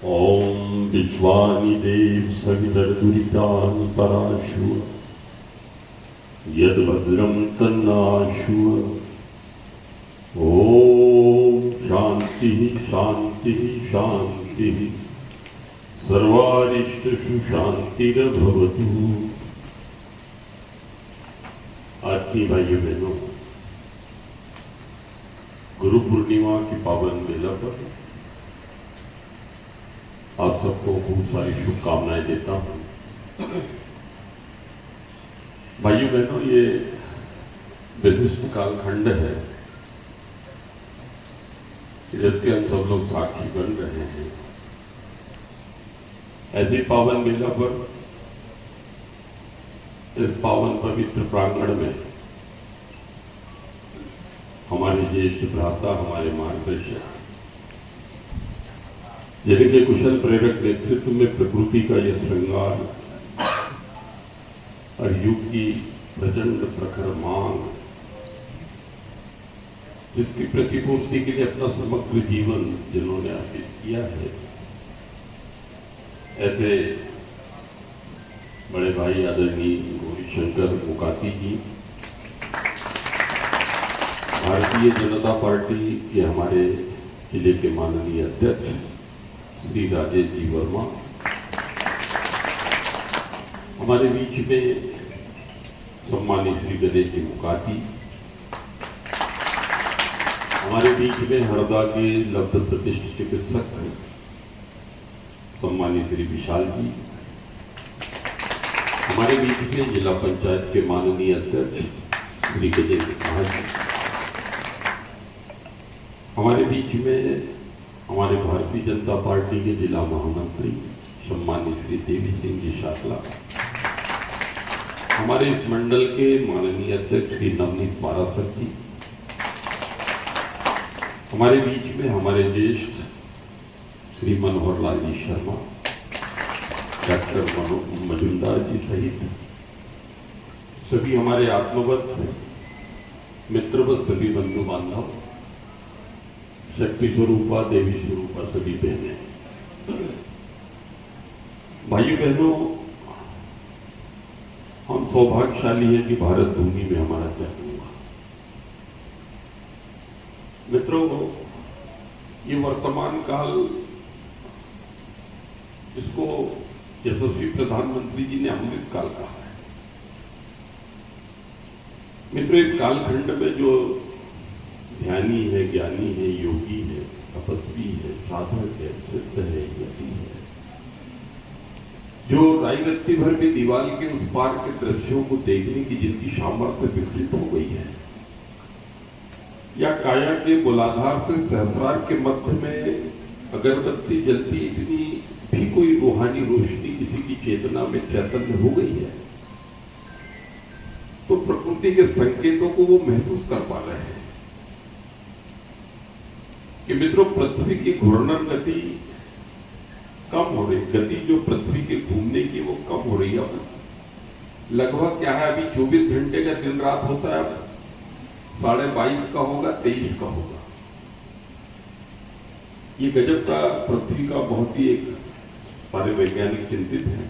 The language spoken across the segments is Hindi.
ओम विश्वानि देव सवितर्दुरितानि पराशु यद्भद्रं तन्नाशु। ओम शांति शांति शांति सर्वारिष्टसु शांतिर्भवतु। आत्मीय भाइयों बहनों, गुरु पूर्णिमा की पावन बेला पर आप सबको बहुत सारी शुभकामनाएं देता हूं। भाइयों बहनों, ये विशिष्ट कालखंड है जिसके हम सब लोग साक्षी बन रहे हैं। ऐसी पावन बेला पर इस पावन पवित्र प्रांगण में हमारे ज्येष्ठ भ्राता, हमारे मार्गदर्शक, जिनके कुशल प्रेरक नेतृत्व में प्रकृति का यह श्रृंगार और युग की प्रचंड प्रखर मांग, जिसकी प्रतिपूर्ति के लिए अपना समग्र जीवन जिन्होंने अर्पित किया है, ऐसे बड़े भाई आदरणीय गौरीशंकर मुकाती जी, भारतीय जनता पार्टी के हमारे जिले के माननीय अध्यक्ष श्री राजेश जी वर्मा, हमारे बीच में सम्मानित श्री गणेश जी मुकाती, हमारे बीच में हरदा के लब्ध प्रतिष्ठित चिकित्सक सम्मानित श्री विशाल जी, हमारे बीच में जिला पंचायत के माननीय अध्यक्ष श्री गजेंद्र साहा जी, हमारे बीच में हमारे भारतीय जनता पार्टी के जिला महामंत्री सम्मानित श्री देवी सिंह जी शाकला, हमारे इस मंडल के माननीय अध्यक्ष श्री नवनीत पारासर जी, हमारे बीच में हमारे ज्येष्ठ श्री मनोहर लाल जी शर्मा, डॉक्टर मजुमदार जी सहित सभी हमारे आत्मवत मित्रवत सभी बंधु बांधव, शक्ति स्वरूपा, देवी स्वरूपा सभी बहनें, भाइयों बहनों, हम सौभाग्यशाली हैं कि भारत भूमि में हमारा जन्म हुआ। मित्रों, ये वर्तमान काल, इसको यशस्वी प्रधानमंत्री जी ने अमृत काल कहा है। मित्रों, इस कालखंड में जो ध्यानी है, ज्ञानी है, योगी है, तपस्वी है, साधक है, सिद्ध है, यति है, जो रायगत्ती भर में दीवार के उस पार के दृश्यों को देखने की जिनकी सामर्थ्य विकसित हो गई है, या काया के मूलाधार से सहस्रार के मध्य में अगरबत्ती जलती इतनी भी कोई रूहानी रोशनी किसी की चेतना में चैतन्य हो गई है, तो प्रकृति के संकेतों को वो महसूस कर पा रहे हैं कि मित्रों, पृथ्वी की घूर्णन गति कम हो रही, गति जो पृथ्वी के घूमने की वो कम हो रही है। अब लगभग क्या है, अभी 24 घंटे का दिन रात होता है, अब 22.5 का होगा, 23 का होगा। ये गजब का पृथ्वी का बहुत ही एक सारे वैज्ञानिक चिंतित हैं।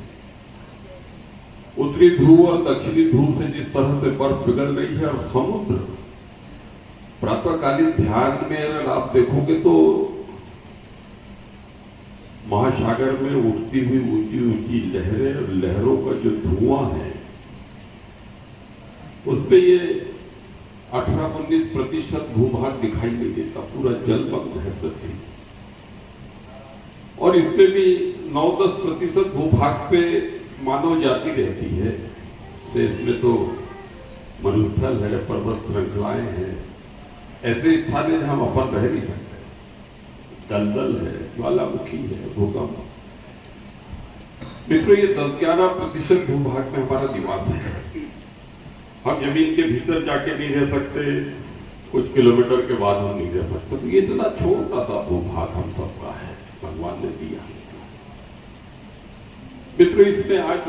उत्तरी ध्रुव और दक्षिणी ध्रुव से जिस तरह से बर्फ पिघल रही है, और समुद्र प्रातःकालीन ध्यान में अगर आप देखोगे तो महासागर में उठती हुई ऊंची ऊंची लहरें और लहरों का जो धुआं है, उसपे ये 18-19% भूभाग दिखाई नहीं देता, पूरा जलमग्न है पृथ्वी। और इसमें भी 9-10% भूभाग पे मानव जाति रहती है। से इसमें तो मरुस्थल है, पर्वत श्रृंखलाएं हैं, ऐसे स्थान है जहां हम अपन रह नहीं सकते। दलदल है, ज्वालामुखी है, भूकंप। मित्रों, ये 10-11% भूभाग में हमारा निवास है। हम जमीन के भीतर जाके नहीं रह सकते, कुछ किलोमीटर के बाद हम नहीं रह सकते। तो ये इतना छोटा सा भूभाग हम सबका है, भगवान ने दिया। मित्रों, इसमें आज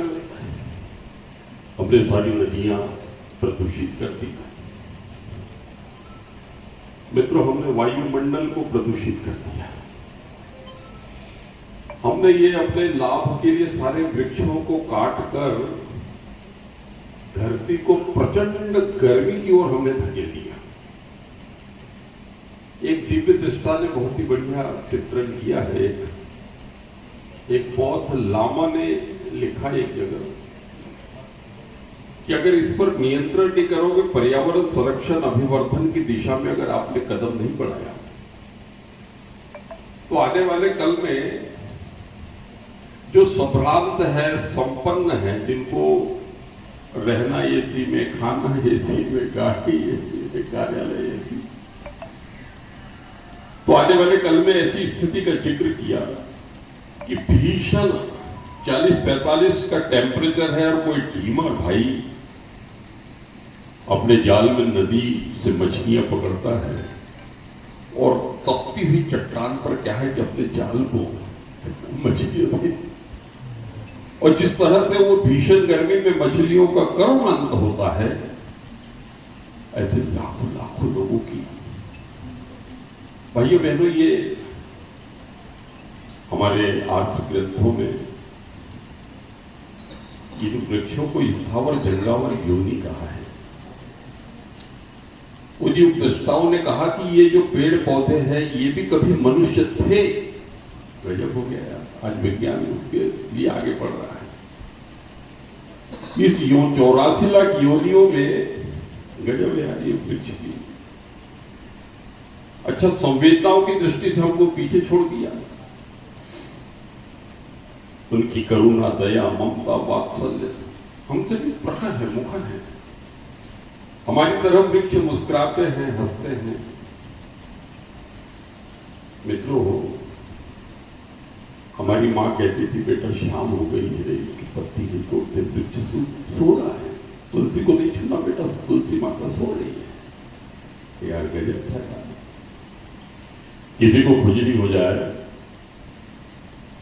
हमने सारी नदियां प्रदूषित कर दी। मित्रों, हमने वायुमंडल को प्रदूषित कर दिया। हमने ये अपने लाभ के लिए सारे वृक्षों को काट कर धरती को प्रचंड गर्मी की ओर हमने धकेल दिया। एक दिव्य दृष्टा ने बहुत ही बढ़िया चित्रण किया है। एक बौद्ध लामा ने लिखा एक जगह कि अगर इस पर नियंत्रण नहीं करोगे, पर्यावरण संरक्षण अभिवर्धन की दिशा में अगर आपने कदम नहीं बढ़ाया, तो आने वाले कल में जो संभ्रांत है, संपन्न है, जिनको रहना एसी में, खाना एसी में, गाड़ी एसी में, कार्यालय एसी, तो आने वाले कल में ऐसी स्थिति का जिक्र किया कि भीषण 40-45 का टेम्परेचर है और कोई ढीमर भाई अपने जाल में नदी से मछलियां पकड़ता है और तपती हुई चट्टान पर क्या है कि अपने जाल को मछलियों से, और जिस तरह से वो भीषण गर्मी में मछलियों का करुण अंत होता है, ऐसे लाखों लाखों लोगों की। भाइयों बहनों, ये हमारे आर्ट्स ग्रंथों में इन वृक्षों को स्थावर जंगलावर योनि कहा है। उन्हीं उपदेष्टाओं ने कहा कि ये जो पेड़ पौधे हैं ये भी कभी मनुष्य थे। गजब हो गया यार, आज विज्ञान उसके लिए आगे बढ़ रहा है। इस 84 लाख योनियों में गजब यार ये वृक्ष की। अच्छा, संवेदनाओं की दृष्टि से हमको पीछे छोड़ दिया। उनकी करुणा, दया, ममता, वात्सल्य हमसे भी प्रखर है, मुखर है। हमारी तरफ वृक्ष मुस्कुराते हैं, हंसते हैं। मित्रों, हमारी माँ कहती थी, बेटा शाम हो गई है, इसकी पत्ती नहीं तोड़ते, वृक्ष सो रहा है, तुलसी को नहीं छूना बेटा, तुलसी माता सो रही है। यार गजब था यार। किसी को खुजली हो जाए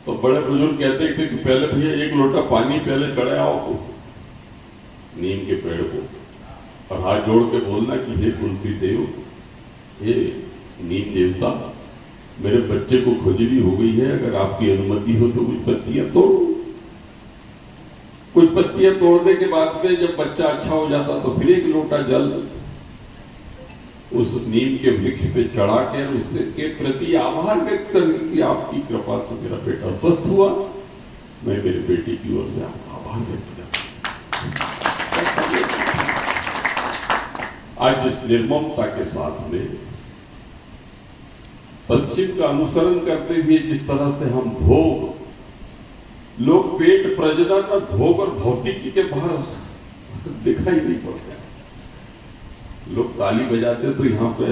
तो बड़े बुजुर्ग कहते थे कि पहले भैया 1 लोटा पानी पहले चढ़े आओ तो नीम के पेड़ को, और हाथ जोड़ के बोलना कि हे तुलसी देव, हे नीम देवता, मेरे बच्चे को खुजली हो गई है, अगर आपकी अनुमति हो तो कुछ पत्तियां तोड़ो। कुछ पत्तियां तोड़ने के बाद में जब बच्चा अच्छा हो जाता तो फिर 1 लोटा जल उस नीम के वृक्ष पे चढ़ा के उससे के प्रति आभार व्यक्त करने की, आपकी कृपा से मेरा बेटा स्वस्थ हुआ, मैं मेरे बेटे की ओर से आपका आभार व्यक्त करता हूं। आज जिस निर्ममता के साथ में पश्चिम का अनुसरण करते हुए जिस तरह से हम भोग, लोग पेट प्रजनन और भोग और भौतिकी के बाहर दिखाई नहीं पड़ते। लोग ताली बजाते तो यहाँ पे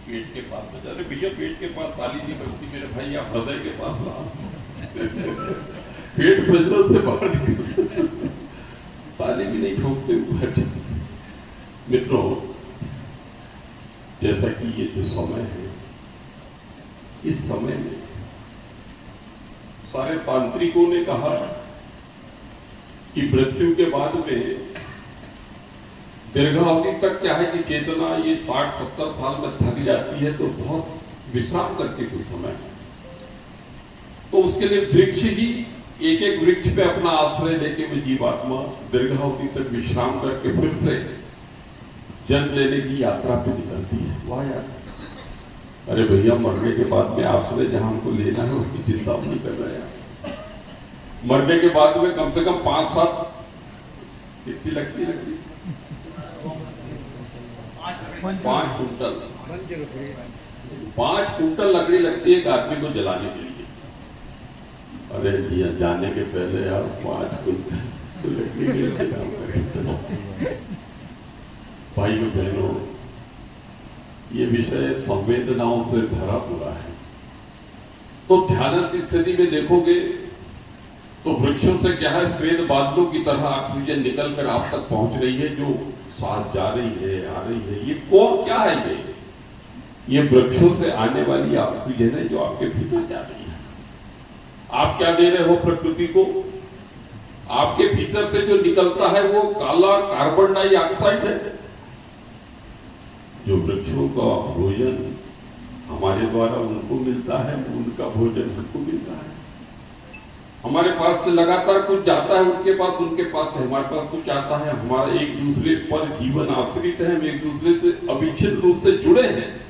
पेट के पास बजा रहे, भैया पेट के पास ताली नहीं बजती मेरे भाई, आप हृदय के पास लाओ। पेट प्रजनन से बाहर ताली भी नहीं ठोकते। मित्रों, जैसा कि ये जो समय है, इस समय में सारे तांत्रिकों ने कहा कि मृत्यु के बाद में दीर्घावधि तक क्या है कि चेतना ये 60-70 साल में थक जाती है, तो बहुत विश्राम करती कुछ समय, तो उसके लिए वृक्ष ही, एक वृक्ष पे अपना आश्रय लेके वो जीवात्मा दीर्घावधि तक विश्राम करके फिर से जन्म लेने की यात्रा पे निकलती है। वाह यार, अरे भैया मरने के बाद में आश्रय जहां हमको लेना है उसकी चिंता नहीं कर रहे हैं। मरने के बाद में कम से कम 5-7 कितनी लगती 5 कुंटल 5 कुंटल लकड़ी लगती है एक आदमी को जलाने के लिए। अरे भैया जाने के पहले यार 5 कुंटल लकड़ी के लिए काम करें। भाइयों बहनों, ये विषय संवेदनाओं से भरा हुआ है। तो ध्यानस्थ स्थिति में देखोगे तो वृक्षों से क्या है, श्वेत बादलों की तरह ऑक्सीजन निकलकर आप तक पहुंच रही है, जो सांस जा रही है, आ रही है। ये कौन, क्या है ये वृक्षों से आने वाली ऑक्सीजन है जो आपके भीतर जा रही है। आप क्या दे रहे हो प्रकृति को? आपके भीतर से जो निकलता है वो काला कार्बन डाइऑक्साइड है। जो वृक्षों का भोजन हमारे द्वारा उनको मिलता है, उनका भोजन हमको मिलता है। हमारे पास से लगातार कुछ जाता है उनके पास से हमारे पास कुछ आता है। हमारा एक दूसरे पर जीवन आश्रित है, हम एक दूसरे से अविच्छिन्न रूप से जुड़े हैं।